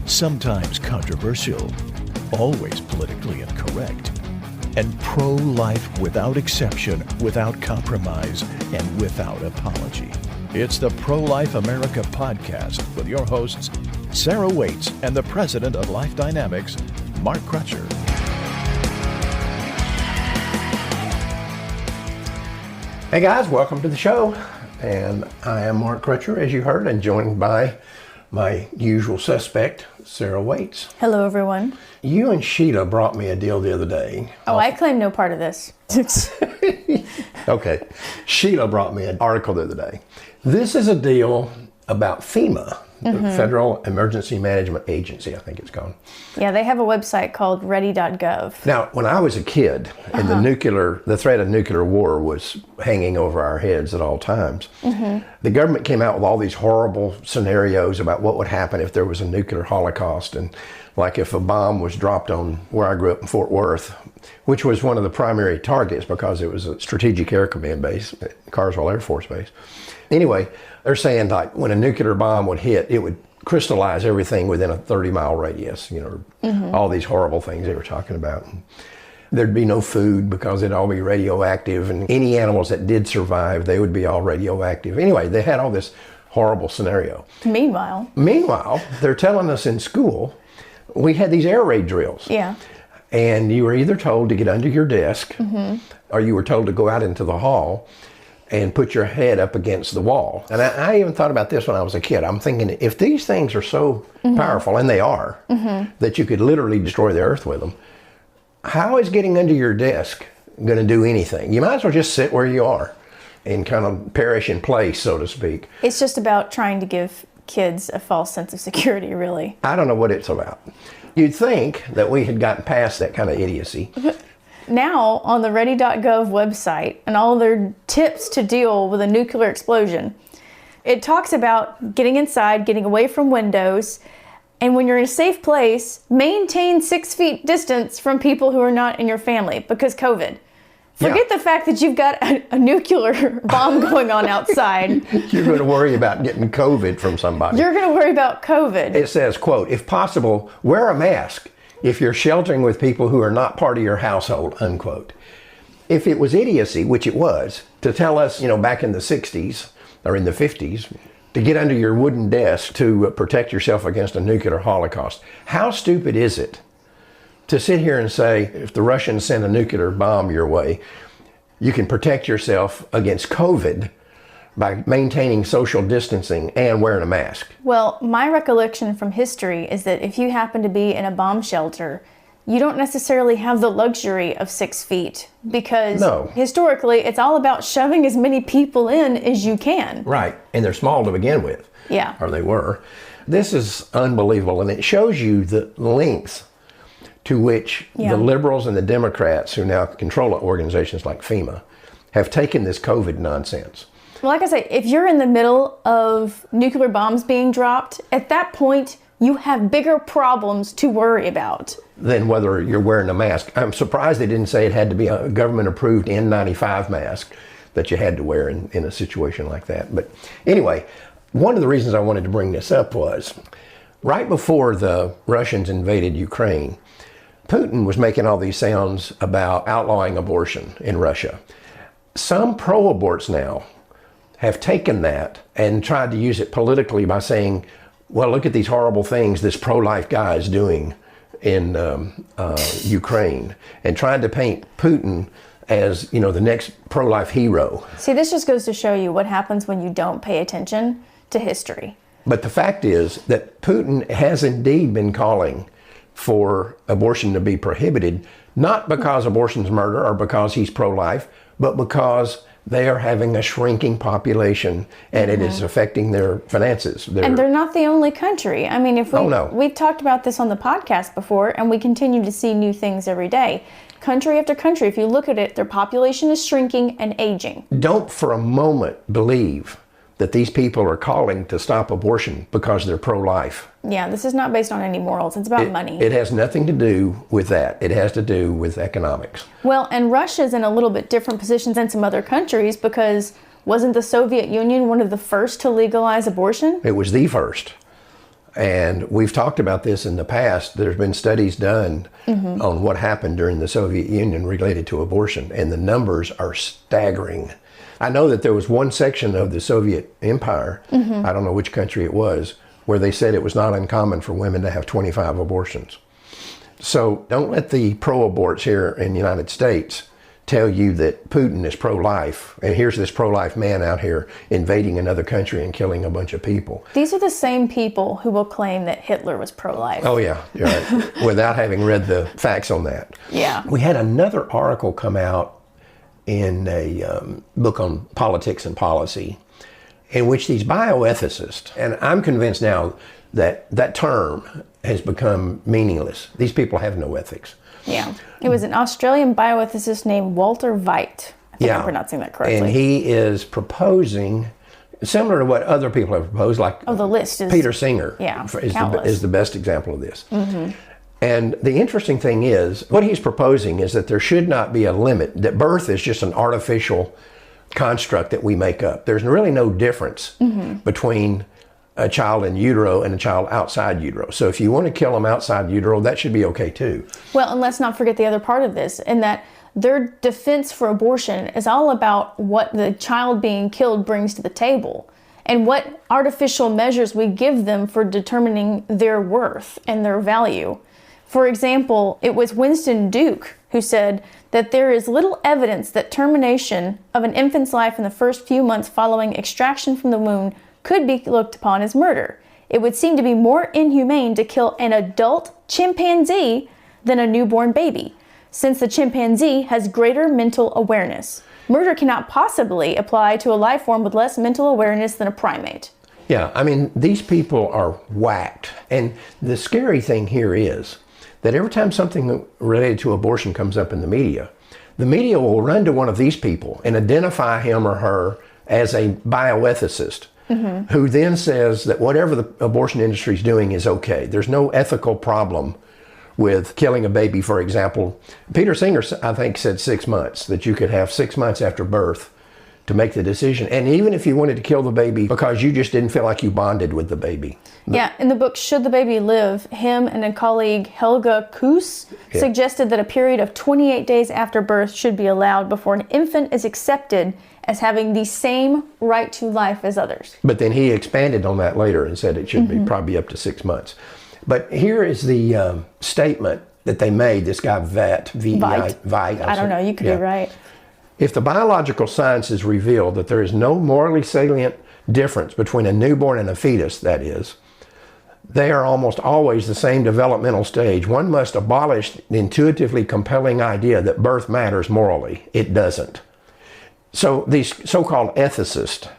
sometimes controversial, always politically incorrect, and pro-life without exception, without compromise, and without apology. It's the Pro-Life America podcast with your hosts, Sarah Waits and the president of Life Dynamics, Mark Crutcher. Hey guys, welcome to the show. And I am Mark Crutcher, as you heard, and joined by my usual suspect, Sarah Waits. Hello, everyone. You and Sheila brought me a deal the other day. I claim no part of this. Okay. Sheila brought me an article the other day. This is a deal about FEMA, the Federal Emergency Management Agency, I think it's called. Yeah, they have a website called ready.gov. Now, when I was a kid, and the threat of nuclear war was hanging over our heads at all times, the government came out with all these horrible scenarios about what would happen if there was a nuclear holocaust, and like if a bomb was dropped on where I grew up in Fort Worth, which was one of the primary targets because it was a strategic air command base, Carswell Air Force Base. Anyway, they're saying like when a nuclear bomb would hit, it would crystallize everything within a 30-mile radius, all these horrible things they were talking about. There'd be no food because it'd all be radioactive, and any animals that did survive, they would be all radioactive. Anyway, they had all this horrible scenario. Meanwhile, they're telling us in school, we had these air raid drills. Yeah. And you were either told to get under your desk, or you were told to go out into the hall and put your head up against the wall. And I even thought about this when I was a kid. I'm thinking, if these things are so powerful, and they are, that you could literally destroy the earth with them, how is getting under your desk going to do anything? You might as well just sit where you are and kind of perish in place, so to speak. It's just about trying to give kids a false sense of security, really. I don't know what it's about. You'd think that we had gotten past that kind of idiocy. Now, on the ready.gov website and all their tips to deal with a nuclear explosion, it talks about getting inside, getting away from windows, and when you're in a safe place, maintain 6 feet distance from people who are not in your family because COVID. Forget the fact that you've got a nuclear bomb going on outside. You're going to worry about getting COVID from somebody. You're going to worry about COVID. It says, quote, if possible, wear a mask if you're sheltering with people who are not part of your household, unquote. If it was idiocy, which it was, to tell us, back in the 60s or in the 50s, to get under your wooden desk to protect yourself against a nuclear holocaust, how stupid is it to sit here and say, if the Russians send a nuclear bomb your way, you can protect yourself against COVID by maintaining social distancing and wearing a mask? Well, my recollection from history is that if you happen to be in a bomb shelter, you don't necessarily have the luxury of 6 feet because historically it's all about shoving as many people in as you can. Right, and they're small to begin with. Yeah. Or they were. This is unbelievable, and it shows you the lengths to which the liberals and the Democrats who now control organizations like FEMA have taken this COVID nonsense. Well, like I say, if you're in the middle of nuclear bombs being dropped, at that point, you have bigger problems to worry about than whether you're wearing a mask. I'm surprised they didn't say it had to be a government-approved N95 mask that you had to wear in a situation like that. But anyway, one of the reasons I wanted to bring this up was right before the Russians invaded Ukraine, Putin was making all these sounds about outlawing abortion in Russia. Some pro-aborts now have taken that and tried to use it politically by saying, well, look at these horrible things this pro-life guy is doing in Ukraine, and trying to paint Putin as, the next pro-life hero. See, this just goes to show you what happens when you don't pay attention to history. But the fact is that Putin has indeed been calling for abortion to be prohibited, not because abortion's murder or because he's pro-life, but because they are having a shrinking population and it is affecting their finances. And they're not the only country. I mean, we've talked about this on the podcast before, and we continue to see new things every day. Country after country, if you look at it, their population is shrinking and aging. Don't for a moment believe that these people are calling to stop abortion because they're pro-life. Yeah, this is not based on any morals. It's about money. It has nothing to do with that. It has to do with economics. Well, and Russia's in a little bit different positions than some other countries because wasn't the Soviet Union one of the first to legalize abortion? It was the first. And we've talked about this in the past. There's been studies done on what happened during the Soviet Union related to abortion, and the numbers are staggering. I know that there was one section of the Soviet Empire, I don't know which country it was, where they said it was not uncommon for women to have 25 abortions. So don't let the pro-aborts here in the United States tell you that Putin is pro-life, and here's this pro-life man out here invading another country and killing a bunch of people. These are the same people who will claim that Hitler was pro-life. Oh yeah, you're right. Without having read the facts on that. Yeah. We had another article come out in a book on politics and policy in which these bioethicists, and I'm convinced now that that term has become meaningless. These people have no ethics. Yeah. It was an Australian bioethicist named Walter Veit. I think I'm pronouncing that correctly. And he is proposing, similar to what other people have proposed, like the list is, Peter Singer is the best example of this. And the interesting thing is, what he's proposing is that there should not be a limit, that birth is just an artificial construct that we make up. There's really no difference between a child in utero and a child outside utero. So if you want to kill them outside utero, that should be okay too. Well, and let's not forget the other part of this, in that their defense for abortion is all about what the child being killed brings to the table and what artificial measures we give them for determining their worth and their value. For example, it was Winston Duke who said that there is little evidence that termination of an infant's life in the first few months following extraction from the womb could be looked upon as murder. It would seem to be more inhumane to kill an adult chimpanzee than a newborn baby, since the chimpanzee has greater mental awareness. Murder cannot possibly apply to a life form with less mental awareness than a primate. Yeah, I mean, these people are whacked. And the scary thing here is that every time something related to abortion comes up in the media will run to one of these people and identify him or her as a bioethicist, who then says that whatever the abortion industry is doing is okay. There's no ethical problem with killing a baby, for example. Peter Singer, I think, said 6 months, that you could have 6 months after birth to make the decision. And even if you wanted to kill the baby because you just didn't feel like you bonded with the baby. Yeah, in the book Should the Baby Live, him and a colleague, Helga Kuss, suggested that a period of 28 days after birth should be allowed before an infant is accepted as having the same right to life as others. But then he expanded on that later and said it should be probably up to 6 months. But here is the statement that they made, this guy Veit. I don't know, you could be right. If the biological sciences reveal that there is no morally salient difference between a newborn and a fetus, that is, they are almost always the same developmental stage, one must abolish the intuitively compelling idea that birth matters morally. It doesn't. So these so-called ethicists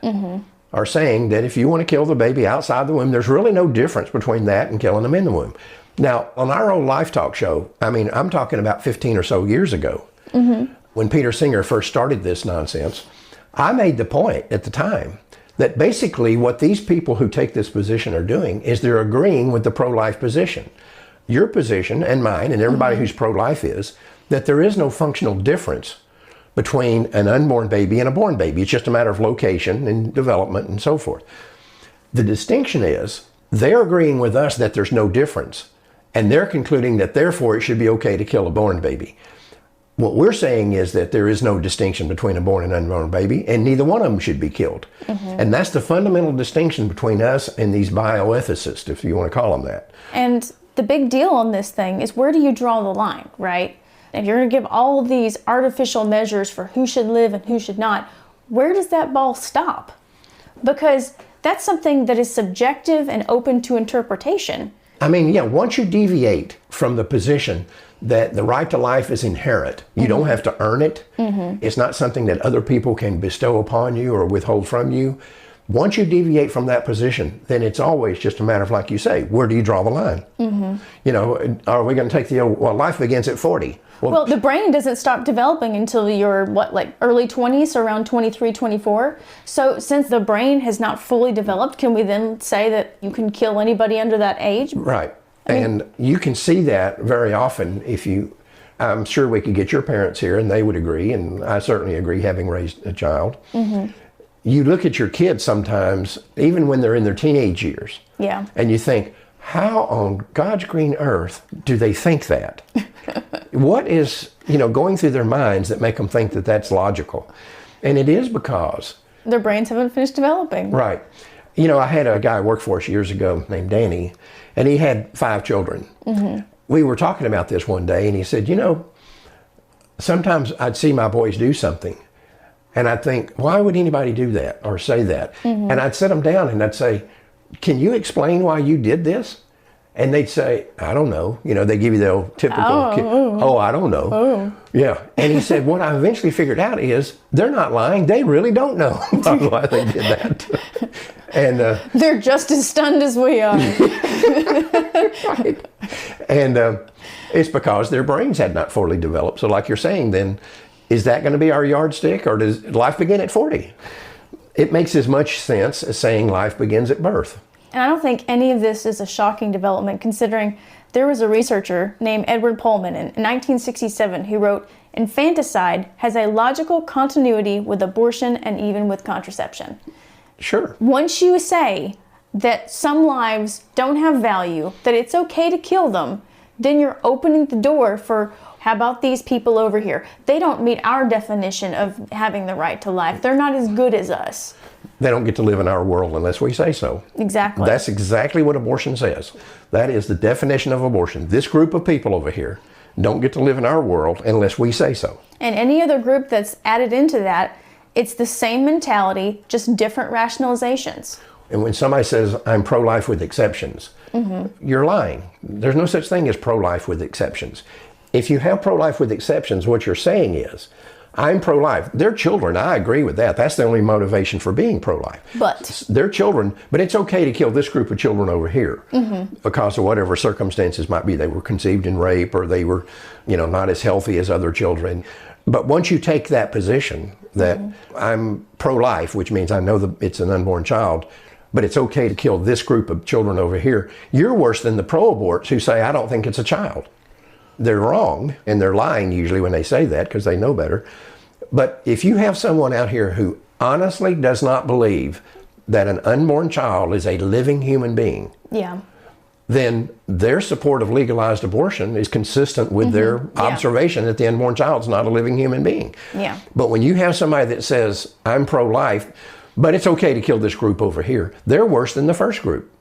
are saying that if you want to kill the baby outside the womb, there's really no difference between that and killing them in the womb. Now, on our old Life Talk show, I mean, I'm talking about 15 or so years ago, when Peter Singer first started this nonsense, I made the point at the time that basically what these people who take this position are doing is they're agreeing with the pro-life position. Your position and mine and everybody who's pro-life is that there is no functional difference between an unborn baby and a born baby. It's just a matter of location and development and so forth. The distinction is they're agreeing with us that there's no difference, and they're concluding that therefore it should be okay to kill a born baby. What we're saying is that there is no distinction between a born and unborn baby, and neither one of them should be killed. And that's the fundamental distinction between us and these bioethicists, if you want to call them that. And the big deal on this thing is, where do you draw the line, right? If you're going to give all these artificial measures for who should live and who should not, where does that ball stop? Because that's something that is subjective and open to interpretation. I mean, yeah, once you deviate from the position that the right to life is inherent, you don't have to earn it. It's not something that other people can bestow upon you or withhold from you. Once you deviate from that position, then it's always just a matter of, like you say, where do you draw the line? You know, are we going to take the old, well, life begins at 40. Well, the brain doesn't stop developing until you're, early 20s, so around 23, 24. So since the brain has not fully developed, can we then say that you can kill anybody under that age? Right. And you can see that very often if you, I'm sure we could get your parents here and they would agree, and I certainly agree, having raised a child. You look at your kids sometimes, even when they're in their teenage years, and you think, how on God's green earth do they think that? What is, going through their minds that make them think that that's logical? And it is because their brains haven't finished developing. Right. I had a guy work for us years ago named Danny, and he had 5 children. Mm-hmm. We were talking about this one day, and he said, sometimes I'd see my boys do something, and I'd think, why would anybody do that or say that? Mm-hmm. And I'd sit them down and I'd say, can you explain why you did this? And they'd say, I don't know. They give you the old typical, I don't know. Oh. Yeah. And he said, what I eventually figured out is they're not lying. They really don't know why they did that. And they're just as stunned as we are. Right. And it's because their brains had not fully developed. So like you're saying, then, is that going to be our yardstick, or does life begin at 40? It makes as much sense as saying life begins at birth. And I don't think any of this is a shocking development, considering there was a researcher named Edward Pullman in 1967 who wrote, "Infanticide has a logical continuity with abortion and even with contraception." Sure. Once you say that some lives don't have value, that it's okay to kill them, then you're opening the door for, how about these people over here? They don't meet our definition of having the right to life. They're not as good as us. They don't get to live in our world unless we say so. Exactly. That's exactly what abortion says. That is the definition of abortion. This group of people over here don't get to live in our world unless we say so. And any other group that's added into that, it's the same mentality, just different rationalizations. And when somebody says, I'm pro-life with exceptions, you're lying. There's no such thing as pro-life with exceptions. If you have pro-life with exceptions, what you're saying is, I'm pro-life. They're children. I agree with that. That's the only motivation for being pro-life. But they're children, but it's okay to kill this group of children over here because of whatever circumstances might be. They were conceived in rape, or they were, not as healthy as other children. But once you take that position that I'm pro-life, which means I know that it's an unborn child, but it's okay to kill this group of children over here, you're worse than the pro-aborts who say, I don't think it's a child. They're wrong, and they're lying usually when they say that because they know better. But if you have someone out here who honestly does not believe that an unborn child is a living human being, then their support of legalized abortion is consistent with their observation that the unborn child is not a living human being. Yeah. But when you have somebody that says, I'm pro-life, but it's okay to kill this group over here, they're worse than the first group.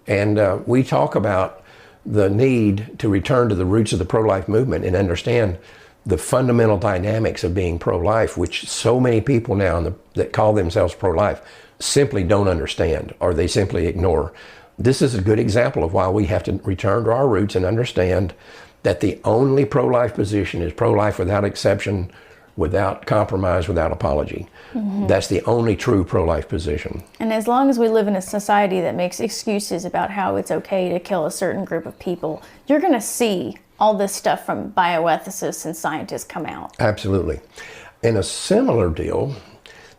And we talk about the need to return to the roots of the pro-life movement and understand the fundamental dynamics of being pro-life, which so many people now that call themselves pro-life simply don't understand, or they simply ignore. This is a good example of why we have to return to our roots and understand that the only pro-life position is pro-life without exception, without compromise, without apology. That's the only true pro-life position. And as long as we live in a society that makes excuses about how it's okay to kill a certain group of people, you're going to see all this stuff from bioethicists and scientists come out. Absolutely. In a similar deal,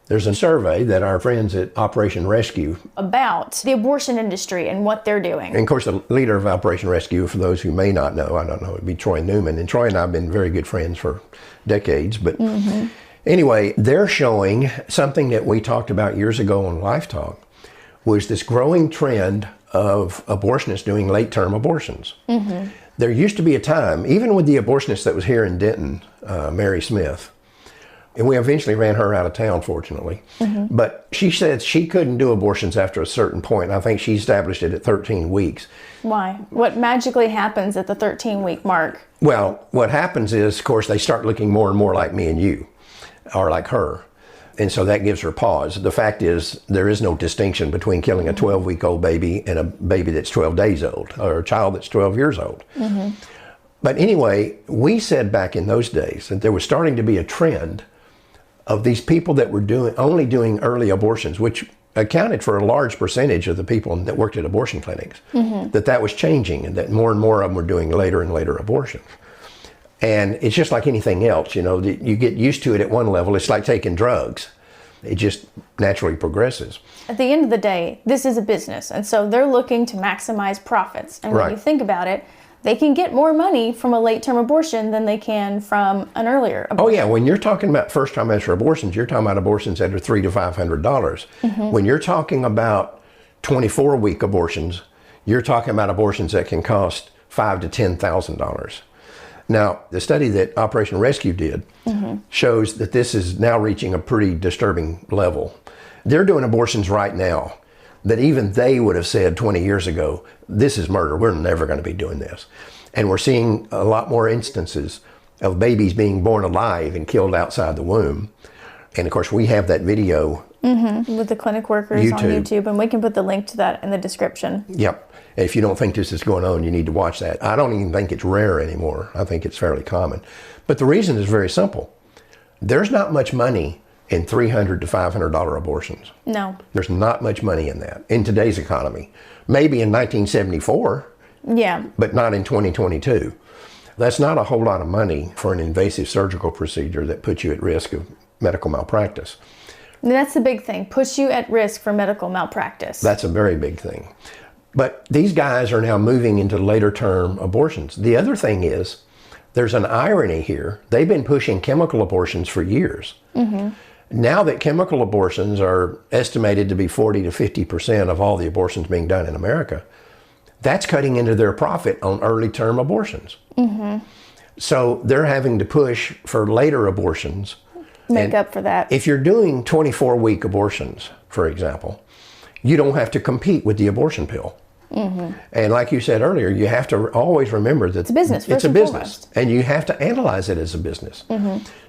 there's a survey that our friends at Operation Rescue about the abortion industry and what they're doing. And of course, the leader of Operation Rescue, for those who may not know, I don't know, it'd be Troy Newman. And Troy and I have been very good friends for decades. But anyway, they're showing something that we talked about years ago on Life Talk, was this growing trend of abortionists doing late-term abortions. There used to be a time, even with the abortionist that was here in Denton, Mary Smith, and we eventually ran her out of town, fortunately. But she said she couldn't do abortions after a certain point. I think she established it at 13 weeks. Why? What magically happens at the 13-week mark? Well, what happens is, of course, they start looking more and more like me and you, or like her. And so that gives her pause. The fact is, there is no distinction between killing a 12-week-old baby and a baby that's 12 days old, or a child that's 12 years old. But anyway, we said back in those days that there was starting to be a trend of these people that were only doing early abortions, which accounted for a large percentage of the people that worked at abortion clinics, that was changing, and that more and more of them were doing later and later abortions. And it's just like anything else, you get used to it at one level. It's like taking drugs. It just naturally progresses. At the end of the day, this is a business, and so they're looking to maximize profits. And when you think about it, they can get more money from a late-term abortion than they can from an earlier abortion. Oh yeah, when you're talking about first-trimester abortions, you're talking about abortions that are $300 to $500. When you're talking about 24-week abortions, you're talking about abortions that can cost $5,000 to $10,000. Now, the study that Operation Rescue did shows that this is now reaching a pretty disturbing level. They're doing abortions right now that even they would have said 20 years ago, this is murder, we're never going to be doing this. And we're seeing a lot more instances of babies being born alive and killed outside the womb. And of course, we have that video. With the clinic workers on YouTube, and we can put the link to that in the description. Yep. And if you don't think this is going on, you need to watch that. I don't even think it's rare anymore. I think it's fairly common. But the reason is very simple. There's not much money in $300 to $500 abortions. No. There's not much money in that in today's economy. Maybe in 1974. Yeah. But not in 2022. That's not a whole lot of money for an invasive surgical procedure that puts you at risk of medical malpractice. And that's the big thing, puts you at risk for medical malpractice. That's a very big thing. But these guys are now moving into later term abortions. The other thing is, there's an irony here. They've been pushing chemical abortions for years. Now that chemical abortions are estimated to be 40 to 50% of all the abortions being done in America, that's cutting into their profit on early term abortions. So they're having to push for later abortions. Make up for that. If you're doing 24-week abortions, for example, you don't have to compete with the abortion pill. And like you said earlier, you have to always remember that it's a business. It's a business, and you have to analyze it as a business.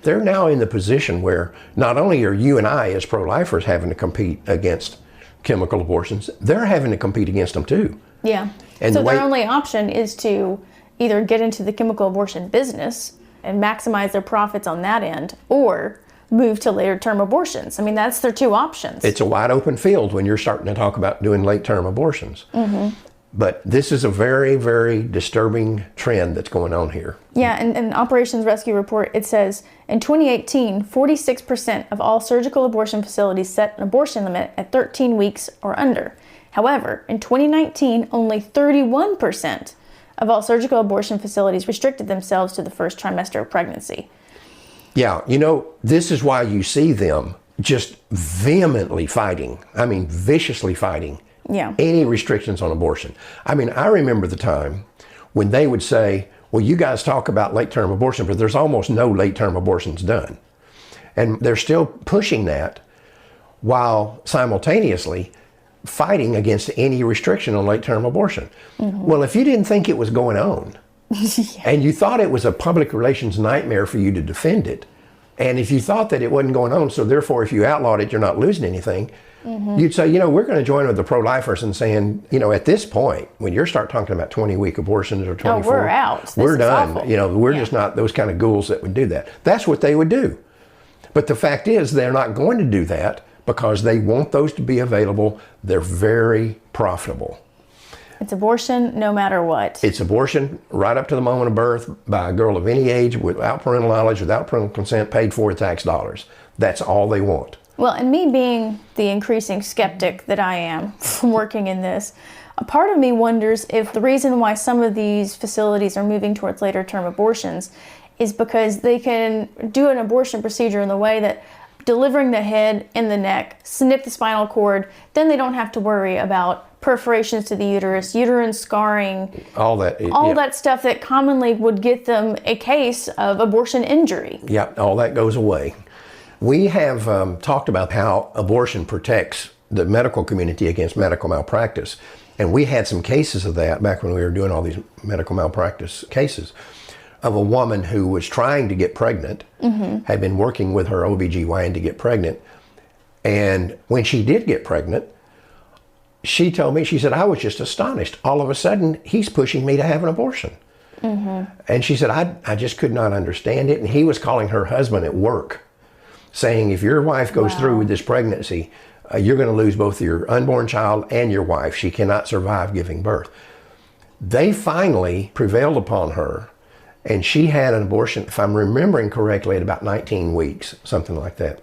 They're now in the position where not only are you and I as pro-lifers having to compete against chemical abortions, they're having to compete against them too. Yeah. And so their only option is to either get into the chemical abortion business and maximize their profits on that end, or move to later term abortions. I mean, that's their two options. It's a wide open field when you're starting to talk about doing late term abortions. But this is a very, very disturbing trend that's going on here. Yeah, and in Operations Rescue report, it says, in 2018, 46% of all surgical abortion facilities set an abortion limit at 13 weeks or under. However, in 2019, only 31% of all surgical abortion facilities restricted themselves to the first trimester of pregnancy. Yeah, you know, this is why you see them just vehemently fighting, I mean, viciously fighting any restrictions on abortion. I mean, I remember the time when they would say, well, you guys talk about late-term abortion, but there's almost no late-term abortions done. And they're still pushing that while simultaneously fighting against any restriction on late-term abortion. Well, if you didn't think it was going on, and you thought it was a public relations nightmare for you to defend it, and if you thought that it wasn't going on, so therefore if you outlawed it, you're not losing anything, you'd say, you know, we're going to join with the pro-lifers and saying, you know, at this point, when you start talking about 20-week abortions or 24, we're out. We're done. You know, we're just not those kind of ghouls that would do that. That's what they would do. But the fact is, they're not going to do that because they want those to be available. They're very profitable. It's abortion no matter what. It's abortion right up to the moment of birth by a girl of any age, without parental knowledge, without parental consent, paid for with tax dollars. That's all they want. Well, and me being the increasing skeptic that I am from working in this, a part of me wonders if the reason why some of these facilities are moving towards later term abortions is because they can do an abortion procedure in the way that delivering the head and the neck, snip the spinal cord, then they don't have to worry about perforations to the uterus, uterine scarring, all that stuff that commonly would get them a case of abortion injury. Yeah, all that goes away. We have talked about how abortion protects the medical community against medical malpractice. And we had some cases of that back when we were doing all these medical malpractice cases of a woman who was trying to get pregnant, had been working with her OBGYN to get pregnant. And when she did get pregnant, she told me, she said, I was just astonished. All of a sudden, he's pushing me to have an abortion. And she said, I just could not understand it. And he was calling her husband at work, saying, if your wife goes through with this pregnancy, you're going to lose both your unborn child and your wife. She cannot survive giving birth. They finally prevailed upon her, and she had an abortion, if I'm remembering correctly, at about 19 weeks, something like that.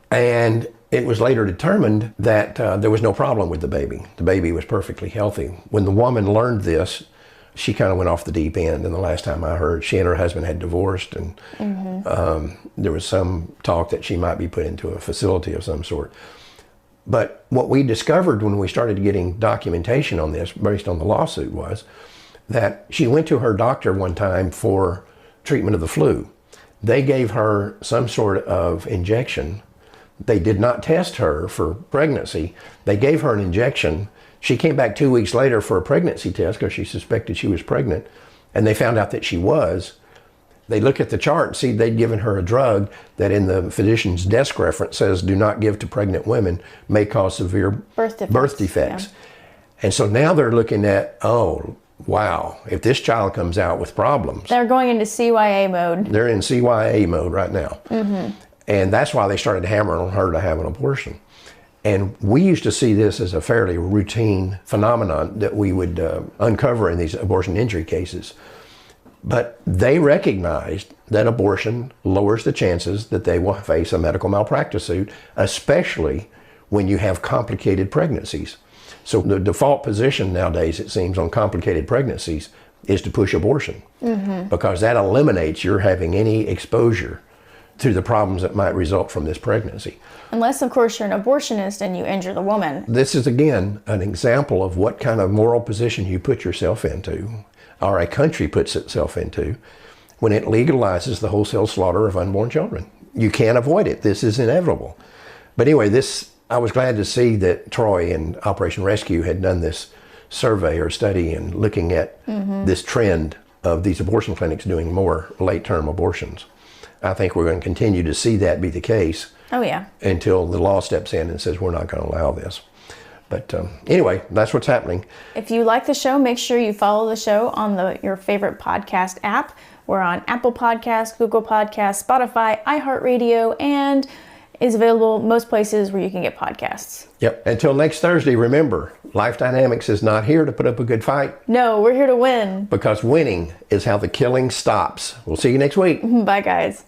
And it was later determined that there was no problem with the baby. The baby was perfectly healthy. When the woman learned this, she kind of went off the deep end. And the last time I heard, she and her husband had divorced, and there was some talk that she might be put into a facility of some sort. But what we discovered when we started getting documentation on this based on the lawsuit was that she went to her doctor one time for treatment of the flu. They gave her some sort of injection. They did not test her for pregnancy. They gave her an injection. She came back 2 weeks later for a pregnancy test because she suspected she was pregnant, and they found out that she was. They look at the chart and see they'd given her a drug that in the physician's desk reference says do not give to pregnant women, may cause severe birth defects. Yeah. And so now they're looking at, oh, wow, if this child comes out with problems. They're going into CYA mode. They're in CYA mode right now. And that's why they started hammering on her to have an abortion. And we used to see this as a fairly routine phenomenon that we would uncover in these abortion injury cases. But they recognized that abortion lowers the chances that they will face a medical malpractice suit, especially when you have complicated pregnancies. So the default position nowadays, it seems, on complicated pregnancies is to push abortion, because that eliminates your having any exposure to the problems that might result from this pregnancy. Unless, of course, you're an abortionist and you injure the woman. This is, again, an example of what kind of moral position you put yourself into, or a country puts itself into, when it legalizes the wholesale slaughter of unborn children. You can't avoid it. This is inevitable. But anyway, I was glad to see that Troy and Operation Rescue had done this survey or study and looking at this trend of these abortion clinics doing more late-term abortions. I think we're going to continue to see that be the case. Oh, yeah. Until the law steps in and says we're not going to allow this. But anyway, that's what's happening. If you like the show, make sure you follow the show on your favorite podcast app. We're on Apple Podcasts, Google Podcasts, Spotify, iHeartRadio, and is available most places where you can get podcasts. Yep. Until next Thursday, remember, Life Dynamics is not here to put up a good fight. No, we're here to win. Because winning is how the killing stops. We'll see you next week. Bye, guys.